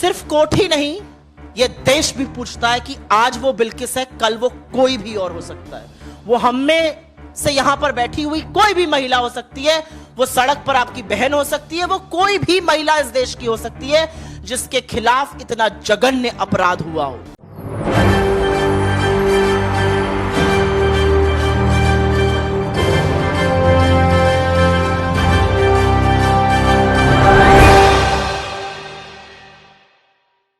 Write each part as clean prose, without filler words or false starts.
सिर्फ कोर्ट ही नहीं, यह देश भी पूछता है कि आज वो बिल्किस है, कल वो कोई भी और हो सकता है। वो हम में से यहां पर बैठी हुई कोई भी महिला हो सकती है, वो सड़क पर आपकी बहन हो सकती है, वो कोई भी महिला इस देश की हो सकती है जिसके खिलाफ इतना जघन्य अपराध हुआ हो।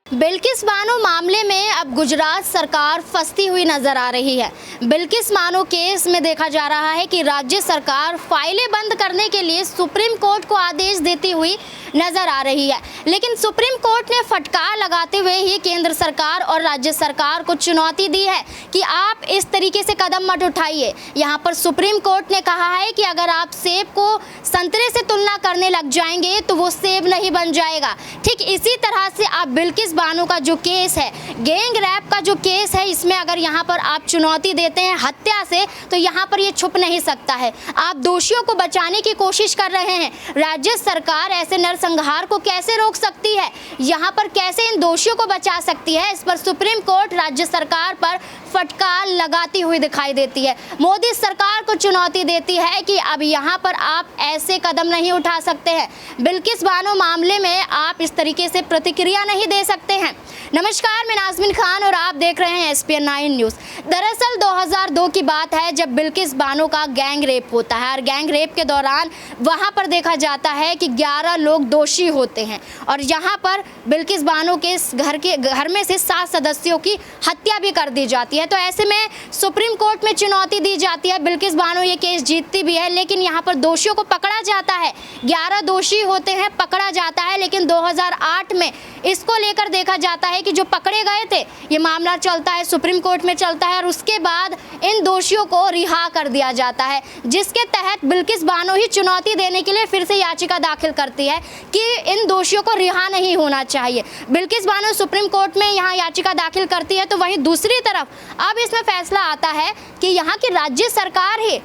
बिल्किस बानो मामले में अब गुजरात सरकार फंसती हुई नजर आ रही है। बिल्किस बानो केस में देखा जा रहा है कि राज्य सरकार फाइलें बंद करने के लिए सुप्रीम कोर्ट को आदेश देती हुई नजर आ रही है, लेकिन सुप्रीम कोर्ट ने फटकार लगाते हुए ही केंद्र सरकार और राज्य सरकार को चुनौती दी है कि आप इस तरीके से कदम मत उठाइए। यहाँ पर सुप्रीम कोर्ट ने कहा है कि अगर आप सेब को संतरे से तुलना करने लग जाएंगे तो वो सेब नहीं बन जाएगा। ठीक इसी तरह से आप बिल्किस बानो का जो केस है, गैंग रैप का जो केस है, इसमें अगर यहाँ पर आप चुनौती देते हैं हत्या से, तो यहाँ पर ये छुप नहीं सकता है। आप दोषियों को बचाने की कोशिश कर रहे हैं। राज्य सरकार ऐसे नरसंहार को कैसे रोक सकती है, यहाँ पर कैसे इन दोषियों को बचा सकती है, इस पर सुप्रीम कोर्ट राज्य सरकार पर फटकार लगाती हुई दिखाई देती है। मोदी सरकार को चुनौती देती है कि अब यहाँ पर आप ऐसे कदम नहीं उठा सकते हैं। बिल्किस बानो मामले में आप इस तरीके से प्रतिक्रिया नहीं दे सकते हैं। नमस्कार, मैं नाज़मीन खान और आप देख रहे हैं SPN 9 न्यूज़। दरअसल 2002 की बात है जब बिल्किस बानो का गैंग रेप होता है और गैंग रेप के दौरान वहां पर देखा जाता है कि 11 लोग दोषी होते हैं और यहां पर बिल्किस बानो के घर में से 7 सदस्यों की हत्या भी कर दी जाती है। तो ऐसे में सुप्रीम कोर्ट में चुनौती दी जाती है। बिल्किस बानो ये केस जीतती भी है, लेकिन यहाँ पर दोषियों को पकड़ा जाता है। 11 दोषी होते हैं, पकड़ा जाता है, लेकिन 2008 में इसको लेकर देखा जाता है कि जो पकड़े गए थे, ये मामला चलता है, सुप्रीम कोर्ट में चलता है और उसके बाद इन दोषियों को रिहा कर दिया जाता है, जिसके तहत बिल्किस बानो ही चुनौती देने के लिए फिर से याचिका दाखिल करती है कि इन दोषियों को रिहा नहीं होना चाहिए। बिल्किस बानो सुप्रीम कोर्ट में यहाँ याचिका दाखिल करती है, तो वहीं दूसरी तरफ अब इसमें फैसला आता है कि यहाँ की राज्य सरकार ही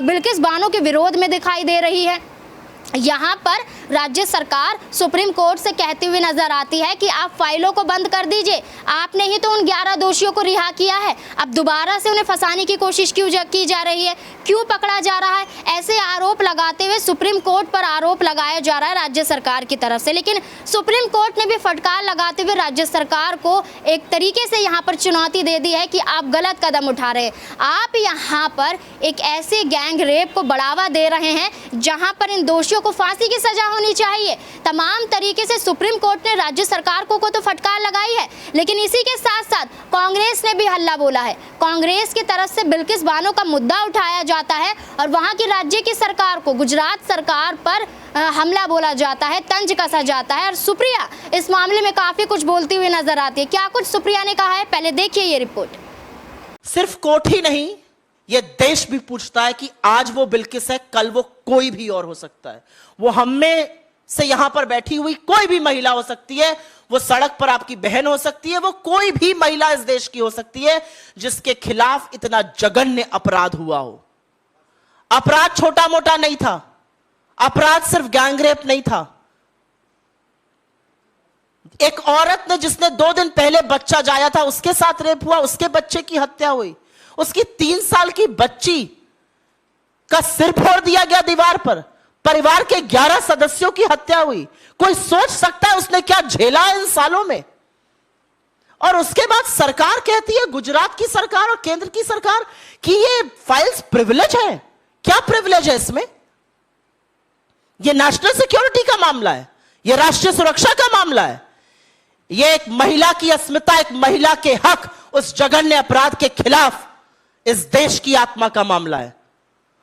बिल्किस बानो के विरोध में दिखाई दे रही है। यहाँ पर राज्य सरकार सुप्रीम कोर्ट से कहती हुई नजर आती है कि आप फाइलों को बंद कर दीजिए, आपने ही तो उन 11 दोषियों को रिहा किया है, अब दोबारा से उन्हें फंसाने की कोशिश क्यों की जा रही है, क्यों पकड़ा जा रहा है, ऐसे आरोप लगाते हुए सुप्रीम कोर्ट पर आरोप लगाया जा रहा है राज्य सरकार की तरफ से। लेकिन सुप्रीम कोर्ट ने भी फटकार लगाते हुए राज्य सरकार को एक तरीके से यहाँ पर चुनौती दे दी है कि आप गलत कदम उठा रहे हैं। आप यहाँ पर एक ऐसे गैंग रेप को बढ़ावा दे रहे हैं जहाँ पर इन दोषियों को फांसी की सजा होनी चाहिए। तमाम तरीके से सुप्रीम कोर्ट ने राज्य सरकार को तो फटकार लगाई है, लेकिन इसी के साथ साथ कांग्रेस ने भी हल्ला बोला है। कांग्रेस की तरफ से बिल्किस बानो का मुद्दा उठाया जाता है और वहां की राज्य की सरकार को, गुजरात सरकार पर हमला बोला जाता है, तंज कसा जाता है और सुप्रिया इस मामले में काफी कुछ बोलती हुई नजर आती है। क्या कुछ सुप्रिया ने कहा है, पहले देखिए ये रिपोर्ट। सिर्फ कोर्ट ही नहीं, यह देश भी पूछता है कि आज वो बिल्किस है, कल वो कोई भी और हो सकता है। वो हम में से यहां पर बैठी हुई कोई भी महिला हो सकती है, वो सड़क पर आपकी बहन हो सकती है, वो कोई भी महिला इस देश की हो सकती है जिसके खिलाफ इतना जघन्य अपराध हुआ हो। अपराध छोटा मोटा नहीं था, अपराध सिर्फ गैंग रेप नहीं था। एक औरत ने जिसने 2 दिन पहले बच्चा जाया था, उसके साथ रेप हुआ, उसके बच्चे की हत्या हुई, उसकी 3 साल की बच्ची का सिर फोड़ दिया गया दीवार पर, परिवार के 11 सदस्यों की हत्या हुई। कोई सोच सकता है उसने क्या झेला इन सालों में? और उसके बाद सरकार कहती है, गुजरात की सरकार और केंद्र की सरकार, कि ये फाइल्स प्रिविलेज है। क्या प्रिविलेज है इसमें? ये नेशनल सिक्योरिटी का मामला है, यह राष्ट्रीय सुरक्षा का मामला है, यह एक महिला की अस्मिता, एक महिला के हक, उस जघन्य अपराध के खिलाफ इस देश की आत्मा का मामला है।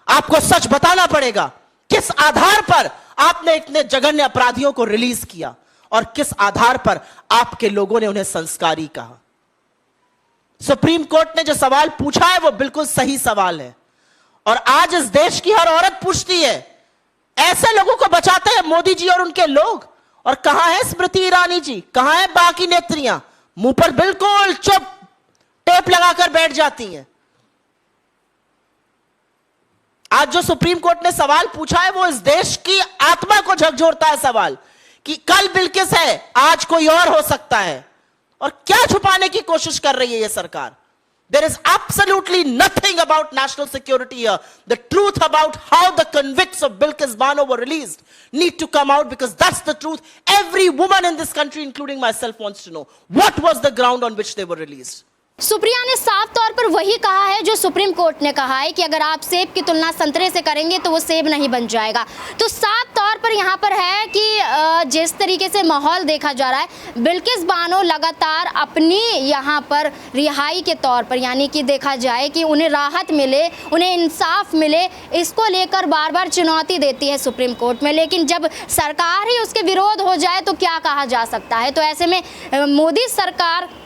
आपको सच बताना पड़ेगा, किस आधार पर आपने इतने जघन्य अपराधियों को रिलीज किया और किस आधार पर आपके लोगों ने उन्हें संस्कारी कहा। सुप्रीम कोर्ट ने जो सवाल पूछा है वो बिल्कुल सही सवाल है और आज इस देश की हर औरत पूछती है, ऐसे लोगों को बचाते हैं मोदी जी और उनके लोग, और कहां है स्मृति ईरानी जी, कहां है बाकी नेत्रियां? मुंह पर बिल्कुल चुप टेप लगाकर बैठ जाती हैं। आज जो सुप्रीम कोर्ट ने सवाल पूछा है वो इस देश की आत्मा को झकझोरता है सवाल कि कल बिल्किस है, आज कोई और हो सकता है। और क्या छुपाने की कोशिश कर रही है ये सरकार? There is absolutely nothing about national security here. The truth about how the convicts of Bilkis Bano were released need to come out, because that's the truth. Every woman in this country, including myself, wants to know what was the ground on which they were released. Supriya ने साफ तौर पर वही कहा है जो supreme court ने कहा है कि अगर आप सेब की तुलना संतरे से करेंगे तो वो सेब नहीं बन जाएगा। तो साफ तौर पर यहाँ पर है कि जिस तरीके से माहौल देखा जा रहा है, बिल्किस बानो लगातार अपनी यहाँ पर रिहाई के तौर पर, यानी कि देखा जाए कि उन्हें राहत मिले, उन्हें इंसाफ मिले, इसको लेकर बार बार चुनौती देती है सुप्रीम कोर्ट में। लेकिन जब सरकार ही उसके विरोध हो जाए तो क्या कहा जा सकता है। तो ऐसे में मोदी सरकार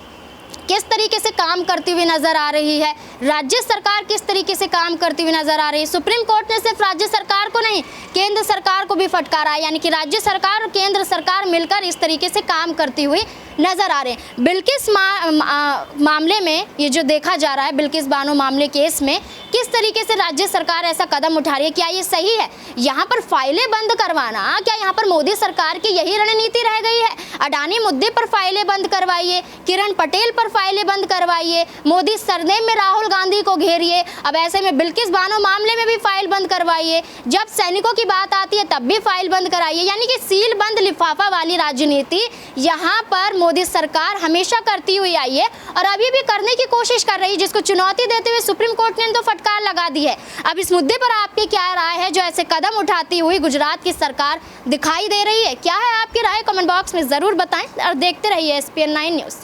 किस तरीके से काम करती हुई नजर आ रही है, राज्य सरकार किस तरीके से काम करती हुई नजर आ रही है। सुप्रीम कोर्ट ने सिर्फ राज्य सरकार को नहीं, केंद्र सरकार को भी फटकारा है, यानी कि राज्य सरकार और केंद्र सरकार मिलकर इस तरीके से काम करती हुई नजर आ रहे हैं। बिल्किस मामले में ये जो देखा जा रहा है, बिल्किस बानो मामले केस में किस तरीके से राज्य सरकार ऐसा कदम उठा रही है, क्या ये सही है? यहाँ पर फाइलें बंद करवाना, क्या यहाँ पर मोदी सरकार की यही रणनीति रह गई है? अडानी मुद्दे पर फाइलें बंद करवाइए, किरण पटेल पर फाइलें बंद करवाइए, मोदी सरनेम में राहुल गांधी को घेरिए, अब ऐसे में बिल्किस बानो मामले में भी फाइल बंद करवाइए, जब सैनिकों की बात आती है तब भी फाइल बंद कराइए। यानी कि सील बंद लिफाफा वाली राजनीति यहाँ पर मोदी सरकार हमेशा करती हुई आई है और अभी भी करने की कोशिश कर रही है, जिसको चुनौती देते हुए सुप्रीम कोर्ट ने तो फटकार लगा दी है। अब इस मुद्दे पर आपकी क्या राय है, जो ऐसे कदम उठाती हुई गुजरात की सरकार दिखाई दे रही है? क्या है आपकी राय? कमेंट बॉक्स में जरूर बताएं और देखते रहिए SPN9 न्यूज़।